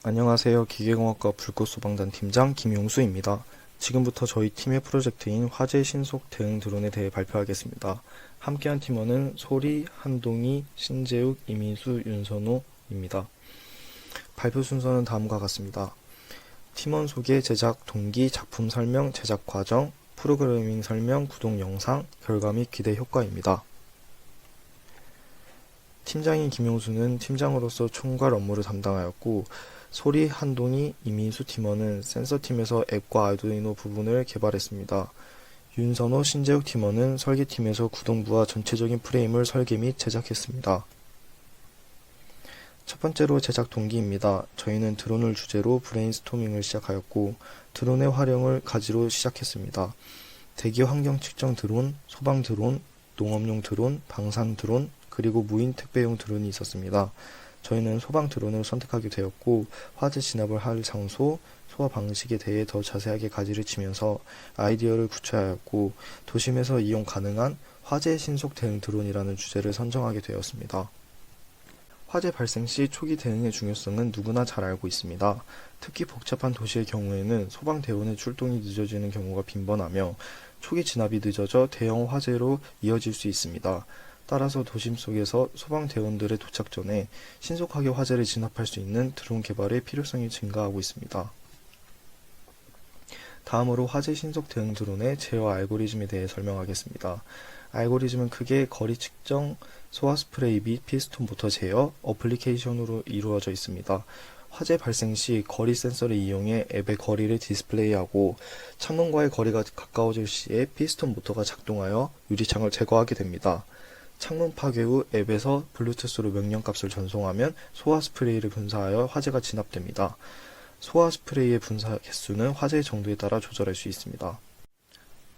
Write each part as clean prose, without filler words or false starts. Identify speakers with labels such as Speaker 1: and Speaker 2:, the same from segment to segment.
Speaker 1: 안녕하세요. 기계공학과 불꽃소방단 팀장 김용수입니다. 지금부터 저희 팀의 프로젝트인 화재 신속 대응 드론에 대해 발표하겠습니다. 함께한 팀원은 소리, 한동희, 신재욱, 이민수, 윤선호입니다. 발표 순서는 다음과 같습니다. 팀원 소개, 제작 동기, 작품 설명, 제작 과정, 프로그래밍 설명, 구동 영상, 결과 및 기대 효과입니다. 팀장인 김용수는 팀장으로서 총괄 업무를 담당하였고, 소리, 한동희, 이민수 팀원은 센서팀에서 앱과 아두이노 부분을 개발했습니다. 윤선호, 신재욱 팀원은 설계팀에서 구동부와 전체적인 프레임을 설계 및 제작했습니다. 첫 번째로 제작 동기입니다. 저희는 드론을 주제로 브레인스토밍을 시작하였고, 드론의 활용을 가지로 시작했습니다. 대기 환경 측정 드론, 소방 드론, 농업용 드론, 방산 드론, 그리고 무인 택배용 드론이 있었습니다. 저희는 소방 드론을 선택하게 되었고, 화재 진압을 할 장소, 소화 방식에 대해 더 자세하게 가지를 치면서 아이디어를 구체하였고, 도심에서 이용 가능한 화재 신속 대응 드론이라는 주제를 선정하게 되었습니다. 화재 발생 시 초기 대응의 중요성은 누구나 잘 알고 있습니다. 특히 복잡한 도시의 경우에는 소방대원의 출동이 늦어지는 경우가 빈번하며 초기 진압이 늦어져 대형 화재로 이어질 수 있습니다. 따라서 도심 속에서 소방대원들의 도착 전에 신속하게 화재를 진압할 수 있는 드론 개발의 필요성이 증가하고 있습니다. 다음으로 화재 신속 대응 드론의 제어 알고리즘에 대해 설명하겠습니다. 알고리즘은 크게 거리 측정, 소화 스프레이 및 피스톤 모터 제어, 어플리케이션으로 이루어져 있습니다. 화재 발생 시 거리 센서를 이용해 앱의 거리를 디스플레이하고, 창문과의 거리가 가까워질 시에 피스톤 모터가 작동하여 유리창을 제거하게 됩니다. 창문 파괴 후 앱에서 블루투스로 명령값을 전송하면 소화 스프레이를 분사하여 화재가 진압됩니다. 소화 스프레이의 분사 개수는 화재의 정도에 따라 조절할 수 있습니다.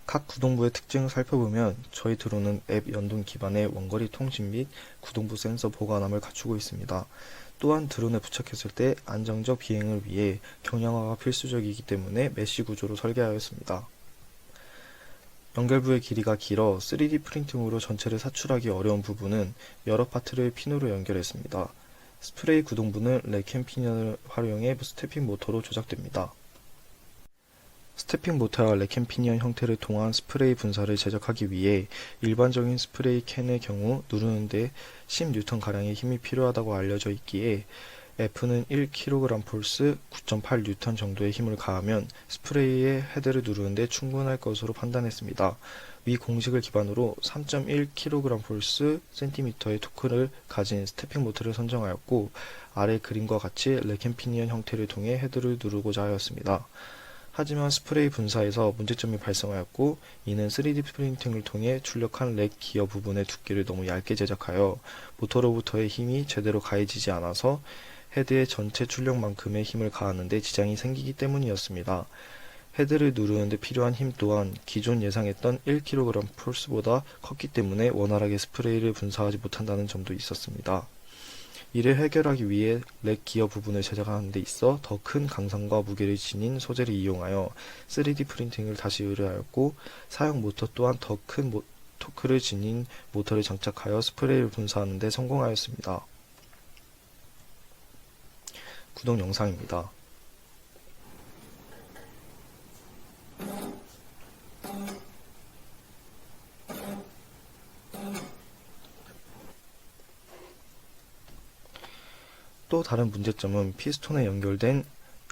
Speaker 1: 각 구동부의 특징을 살펴보면 저희 드론은 앱 연동 기반의 원거리 통신 및 구동부 센서 보관함을 갖추고 있습니다. 또한 드론에 부착했을 때 안정적 비행을 위해 경량화가 필수적이기 때문에 메쉬 구조로 설계하였습니다. 연결부의 길이가 길어 3D 프린팅으로 전체를 사출하기 어려운 부분은 여러 파트를 핀으로 연결했습니다. 스프레이 구동부는 렉앤 피니언을 활용해 스태핑 모터로 조작됩니다. 스태핑 모터와 렉앤 피니언 형태를 통한 스프레이 분사를 제작하기 위해 일반적인 스프레이 캔의 경우 누르는데 10N가량의 힘이 필요하다고 알려져 있기에 F는 1kg 폴스 9.8N 정도의 힘을 가하면 스프레이의 헤드를 누르는데 충분할 것으로 판단했습니다. 위 공식을 기반으로 3.1kg 폴스 cm의 토크를 가진 스태핑 모터를 선정하였고, 아래 그림과 같이 렉앤 피니언 형태를 통해 헤드를 누르고자 하였습니다. 하지만 스프레이 분사에서 문제점이 발생하였고, 이는 3D 프린팅을 통해 출력한 렉 기어 부분의 두께를 너무 얇게 제작하여 모터로부터의 힘이 제대로 가해지지 않아서 헤드의 전체 출력만큼의 힘을 가하는 데 지장이 생기기 때문이었습니다. 헤드를 누르는데 필요한 힘 또한 기존 예상했던 1kg 폴스보다 컸기 때문에 원활하게 스프레이를 분사하지 못한다는 점도 있었습니다. 이를 해결하기 위해 렉 기어 부분을 제작하는 데 있어 더 큰 강상과 무게를 지닌 소재를 이용하여 3D 프린팅을 다시 의뢰하였고, 사용 모터 또한 더 큰 토크를 지닌 모터를 장착하여 스프레이를 분사하는 데 성공하였습니다. 구동 영상입니다. 또 다른 문제점은 피스톤에 연결된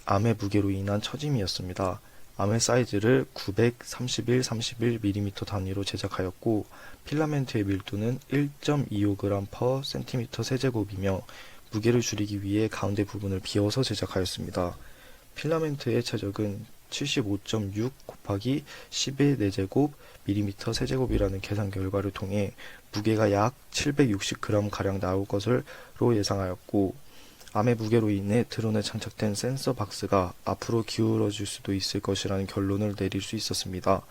Speaker 1: 암의 무게로 인한 처짐이었습니다. 암의 사이즈를 931-31mm 단위로 제작하였고, 필라멘트의 밀도는 1.25g/cm 세제곱이며 무게를 줄이기 위해 가운데 부분을 비워서 제작하였습니다. 필라멘트의 최적은 75.6 곱하기 10의 4제곱 mm 세제곱이라는 계산 결과를 통해 무게가 약 760g가량 나올 것으로 예상하였고, 암의 무게로 인해 드론에 장착된 센서 박스가 앞으로 기울어질 수도 있을 것이라는 결론을 내릴 수 있었습니다.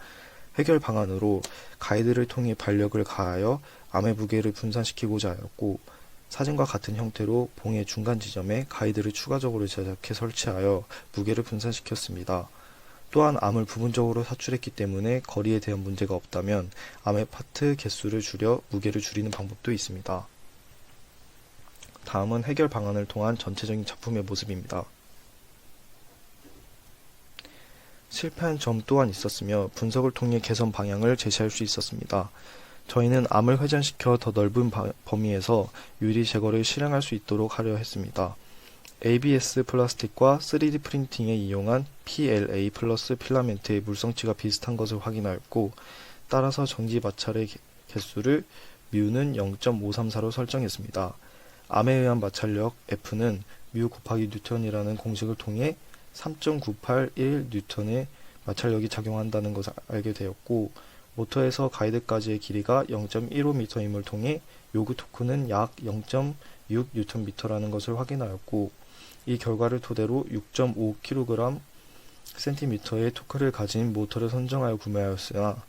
Speaker 1: 해결 방안으로 가이드를 통해 반력을 가하여 암의 무게를 분산시키고자 하였고, 사진과 같은 형태로 봉의 중간 지점에 가이드를 추가적으로 제작해 설치하여 무게를 분산시켰습니다. 또한 암을 부분적으로 사출했기 때문에 거리에 대한 문제가 없다면 암의 파트 개수를 줄여 무게를 줄이는 방법도 있습니다. 다음은 해결 방안을 통한 전체적인 작품의 모습입니다. 실패한 점 또한 있었으며 분석을 통해 개선 방향을 제시할 수 있었습니다. 저희는 암을 회전시켜 더 넓은 범위에서 유리 제거를 실행할 수 있도록 하려 했습니다. ABS 플라스틱과 3D 프린팅에 이용한 PLA 플러스 필라멘트의 물성치가 비슷한 것을 확인하였고, 따라서 정지 마찰의 개수를 뮤는 0.534로 설정했습니다. 암에 의한 마찰력 F는 뮤 곱하기 뉴턴이라는 공식을 통해 3.981 뉴턴의 마찰력이 작용한다는 것을 알게 되었고, 모터에서 가이드까지의 길이가 0.15m임을 통해 요구 토크는 약 0.6 뉴턴미터라는 것을 확인하였고, 이 결과를 토대로 6.5kg cm의 토크를 가진 모터를 선정하여 구매하였으나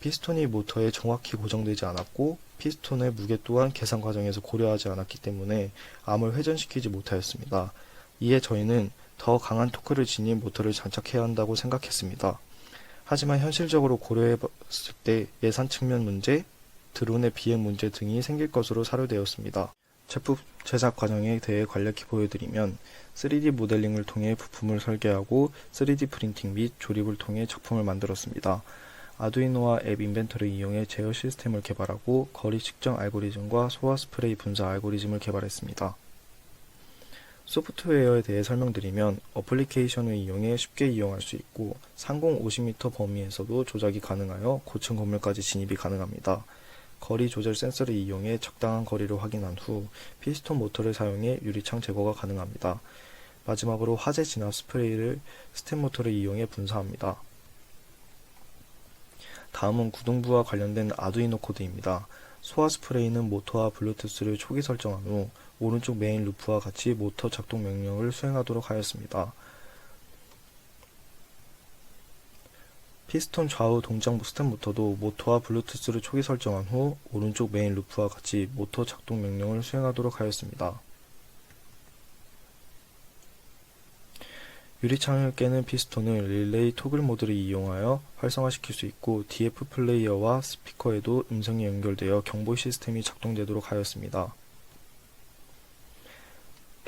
Speaker 1: 피스톤이 모터에 정확히 고정되지 않았고 피스톤의 무게 또한 계산 과정에서 고려하지 않았기 때문에 암을 회전시키지 못하였습니다. 이에 저희는 더 강한 토크를 지닌 모터를 장착해야 한다고 생각했습니다. 하지만 현실적으로 고려해봤을 때 예산 측면 문제, 드론의 비행 문제 등이 생길 것으로 사료되었습니다. 제품 제작 과정에 대해 간략히 보여드리면 3D 모델링을 통해 부품을 설계하고 3D 프린팅 및 조립을 통해 작품을 만들었습니다. 아두이노와 앱 인벤터를 이용해 제어 시스템을 개발하고 거리 측정 알고리즘과 소화 스프레이 분사 알고리즘을 개발했습니다. 소프트웨어에 대해 설명드리면 어플리케이션을 이용해 쉽게 이용할 수 있고 상공 50m 범위에서도 조작이 가능하여 고층 건물까지 진입이 가능합니다. 거리 조절 센서를 이용해 적당한 거리를 확인한 후 피스톤 모터를 사용해 유리창 제거가 가능합니다. 마지막으로 화재 진압 스프레이를 스텝 모터를 이용해 분사합니다. 다음은 구동부와 관련된 아두이노 코드입니다. 소화 스프레이는 모터와 블루투스를 초기 설정한 후 오른쪽 메인 루프와 같이 모터 작동 명령을 수행하도록 하였습니다. 피스톤 좌우 동작 스텝 모터도 모터와 블루투스를 초기 설정한 후 오른쪽 메인 루프와 같이 모터 작동 명령을 수행하도록 하였습니다. 유리창을 깨는 피스톤을 릴레이 토글 모드를 이용하여 활성화시킬 수 있고 DF 플레이어와 스피커에도 음성이 연결되어 경보 시스템이 작동되도록 하였습니다.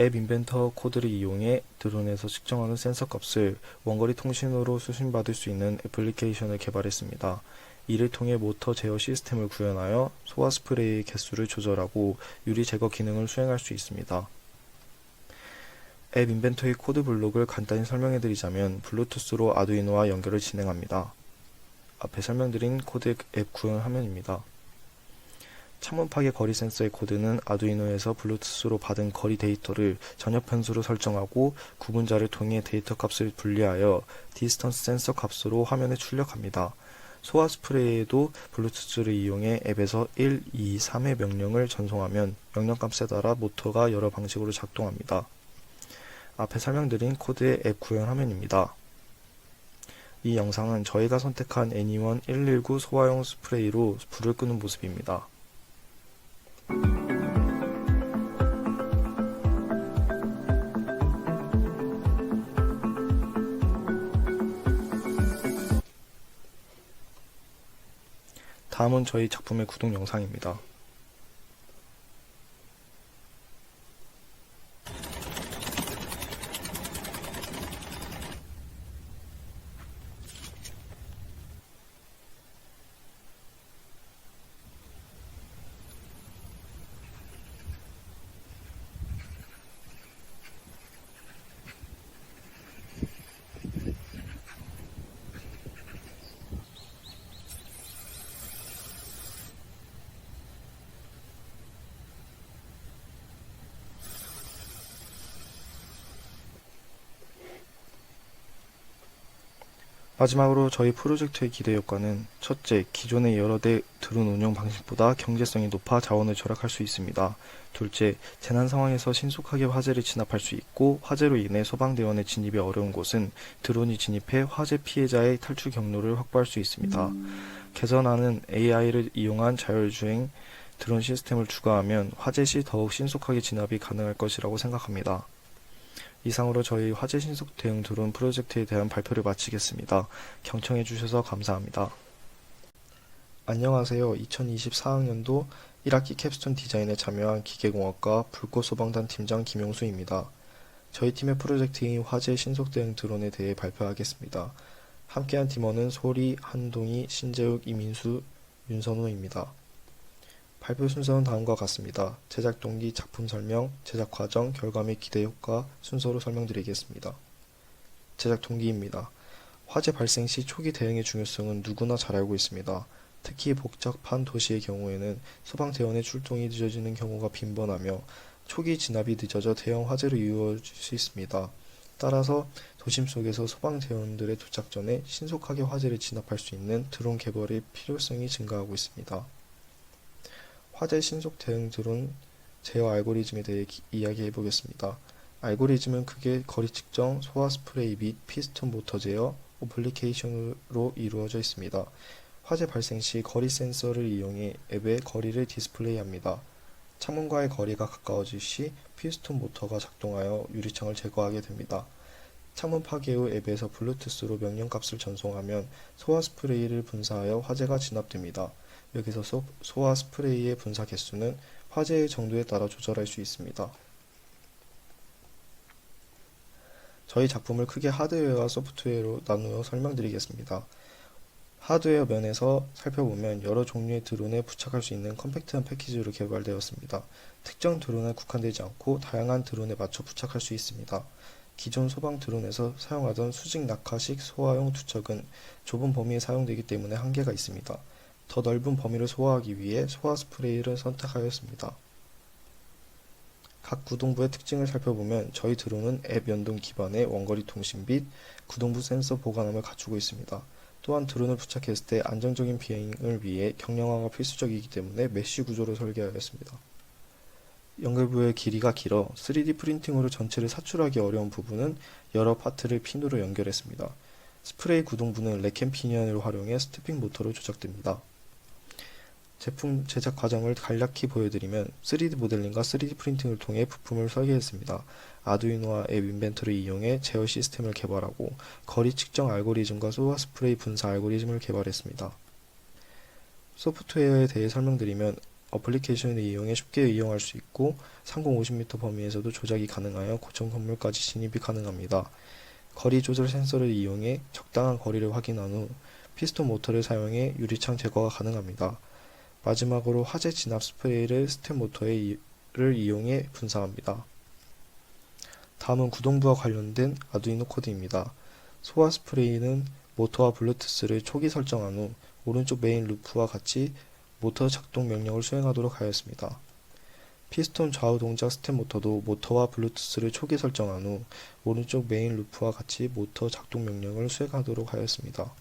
Speaker 1: 앱 인벤터 코드를 이용해 드론에서 측정하는 센서 값을 원거리 통신으로 수신받을 수 있는 애플리케이션을 개발했습니다. 이를 통해 모터 제어 시스템을 구현하여 소화 스프레이의 개수를 조절하고 유리 제거 기능을 수행할 수 있습니다. 앱 인벤터의 코드 블록을 간단히 설명해드리자면 블루투스로 아두이노와 연결을 진행합니다. 앞에 설명드린 코드 앱 구현 화면입니다. 창문 파괴 거리 센서의 코드는 아두이노에서 블루투스로 받은 거리 데이터를 전역 변수로 설정하고 구분자를 통해 데이터 값을 분리하여 디스턴스 센서 값으로 화면에 출력합니다. 소화 스프레이에도 블루투스를 이용해 앱에서 1, 2, 3의 명령을 전송하면 명령값에 따라 모터가 여러 방식으로 작동합니다. 앞에 설명드린 코드의 앱 구현 화면입니다. 이 영상은 저희가 선택한 애니원 119 소화용 스프레이로 불을 끄는 모습입니다. 다음은 저희 작품의 구동 영상입니다. 마지막으로 저희 프로젝트의 기대 효과는 첫째, 기존의 여러 대 드론 운영 방식보다 경제성이 높아 자원을 절약할 수 있습니다. 둘째, 재난 상황에서 신속하게 화재를 진압할 수 있고 화재로 인해 소방대원의 진입이 어려운 곳은 드론이 진입해 화재 피해자의 탈출 경로를 확보할 수 있습니다. 개선하는 AI를 이용한 자율주행 드론 시스템을 추가하면 화재 시 더욱 신속하게 진압이 가능할 것이라고 생각합니다. 이상으로 저희 화재 신속 대응 드론 프로젝트에 대한 발표를 마치겠습니다. 경청해 주셔서 감사합니다. 안녕하세요. 2024학년도 1학기 캡스톤 디자인에 참여한 기계공학과 불꽃소방단 팀장 김용수입니다. 저희 팀의 프로젝트인 화재 신속 대응 드론에 대해 발표하겠습니다. 함께한 팀원은 소리, 한동희, 신재욱, 이민수, 윤선호입니다. 발표 순서는 다음과 같습니다. 제작 동기, 작품 설명, 제작 과정, 결과 및 기대 효과 순서로 설명드리겠습니다. 제작 동기입니다. 화재 발생 시 초기 대응의 중요성은 누구나 잘 알고 있습니다. 특히 복잡한 도시의 경우에는 소방대원의 출동이 늦어지는 경우가 빈번하며 초기 진압이 늦어져 대형 화재로 이루어질 수 있습니다. 따라서 도심 속에서 소방대원들의 도착 전에 신속하게 화재를 진압할 수 있는 드론 개발의 필요성이 증가하고 있습니다. 화재 신속 대응 드론 제어 알고리즘에 대해 이야기해 보겠습니다. 알고리즘은 크게 거리 측정, 소화 스프레이 및 피스톤 모터 제어, 어플리케이션으로 이루어져 있습니다. 화재 발생 시 거리 센서를 이용해 앱의 거리를 디스플레이합니다. 창문과의 거리가 가까워질 시 피스톤 모터가 작동하여 유리창을 제거하게 됩니다. 창문 파괴 후 앱에서 블루투스로 명령값을 전송하면 소화 스프레이를 분사하여 화재가 진압됩니다. 여기서 소화 스프레이의 분사 개수는 화재의 정도에 따라 조절할 수 있습니다. 저희 작품을 크게 하드웨어와 소프트웨어로 나누어 설명드리겠습니다. 하드웨어 면에서 살펴보면 여러 종류의 드론에 부착할 수 있는 컴팩트한 패키지로 개발되었습니다. 특정 드론에 국한되지 않고 다양한 드론에 맞춰 부착할 수 있습니다. 기존 소방 드론에서 사용하던 수직 낙하식 소화용 투척은 좁은 범위에 사용되기 때문에 한계가 있습니다. 더 넓은 범위를 소화하기 위해 소화 스프레이를 선택하였습니다. 각 구동부의 특징을 살펴보면 저희 드론은 앱 연동 기반의 원거리 통신 및 구동부 센서 보관함을 갖추고 있습니다. 또한 드론을 부착했을 때 안정적인 비행을 위해 경량화가 필수적이기 때문에 메쉬 구조로 설계하였습니다. 연결부의 길이가 길어 3D 프린팅으로 전체를 사출하기 어려운 부분은 여러 파트를 핀으로 연결했습니다. 스프레이 구동부는 렉앤 피니언을 활용해 스태핑 모터로 조작됩니다. 제품 제작 과정을 간략히 보여드리면 3D 모델링과 3D 프린팅을 통해 부품을 설계했습니다. 아두이노와 앱 인벤터를 이용해 제어 시스템을 개발하고 거리 측정 알고리즘과 소화 스프레이 분사 알고리즘을 개발했습니다. 소프트웨어에 대해 설명드리면 어플리케이션을 이용해 쉽게 이용할 수 있고 30-50m 범위에서도 조작이 가능하여 고층 건물까지 진입이 가능합니다. 거리 조절 센서를 이용해 적당한 거리를 확인한 후 피스톤 모터를 사용해 유리창 제거가 가능합니다. 마지막으로 화재 진압 스프레이를 스텝 모터를 이용해 분사합니다. 다음은 구동부와 관련된 아두이노 코드입니다. 소화 스프레이는 모터와 블루투스를 초기 설정한 후 오른쪽 메인 루프와 같이 모터 작동 명령을 수행하도록 하였습니다. 피스톤 좌우 동작 스텝 모터도 모터와 블루투스를 초기 설정한 후 오른쪽 메인 루프와 같이 모터 작동 명령을 수행하도록 하였습니다.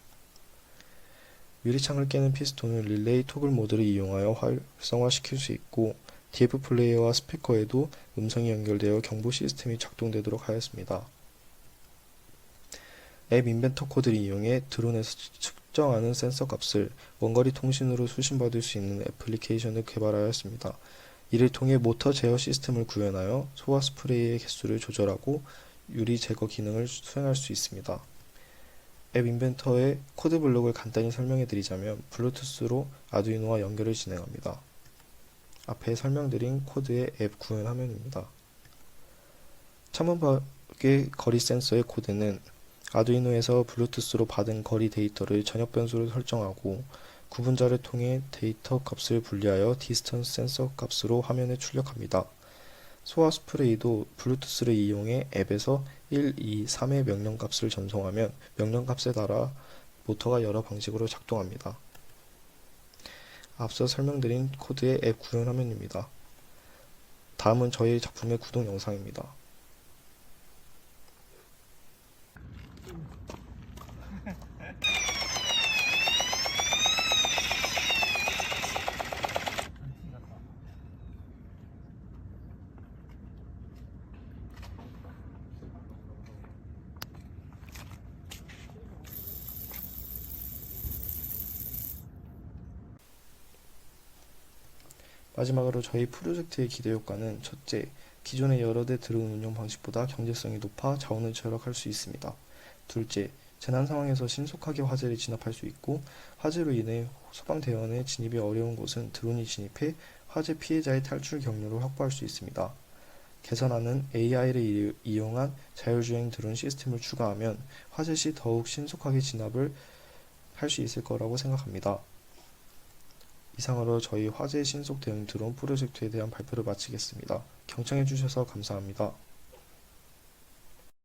Speaker 1: 유리창을 깨는 피스톤은 릴레이 토글 모드를 이용하여 활성화시킬 수 있고 DF 플레이어와 스피커에도 음성이 연결되어 경보 시스템이 작동되도록 하였습니다. 앱 인벤터 코드를 이용해 드론에서 측정하는 센서 값을 원거리 통신으로 수신받을 수 있는 애플리케이션을 개발하였습니다. 이를 통해 모터 제어 시스템을 구현하여 소화 스프레이의 개수를 조절하고 유리 제거 기능을 수행할 수 있습니다. 앱 인벤터의 코드 블록을 간단히 설명해 드리자면 블루투스로 아두이노와 연결을 진행합니다. 앞에 설명드린 코드의 앱 구현 화면입니다. 창문 밖의 거리 센서의 코드는 아두이노에서 블루투스로 받은 거리 데이터를 전역 변수로 설정하고 구분자를 통해 데이터 값을 분리하여 디스턴스 센서 값으로 화면에 출력합니다. 소화 스프레이도 블루투스를 이용해 앱에서 1, 2, 3의 명령값을 전송하면 명령값에 따라 모터가 여러 방식으로 작동합니다. 앞서 설명드린 코드의 앱 구현 화면입니다. 다음은 저희 작품의 구동 영상입니다. 마지막으로 저희 프로젝트의 기대 효과는 첫째, 기존의 여러 대 드론 운영 방식보다 경제성이 높아 자원을 절약할 수 있습니다. 둘째, 재난 상황에서 신속하게 화재를 진압할 수 있고 화재로 인해 소방대원의 진입이 어려운 곳은 드론이 진입해 화재 피해자의 탈출 경로를 확보할 수 있습니다. 개선하는 AI를 이용한 자율주행 드론 시스템을 추가하면 화재 시 더욱 신속하게 진압을 할 수 있을 거라고 생각합니다. 이상으로 저희 화재 신속 대응 드론 프로젝트에 대한 발표를 마치겠습니다. 경청해 주셔서 감사합니다.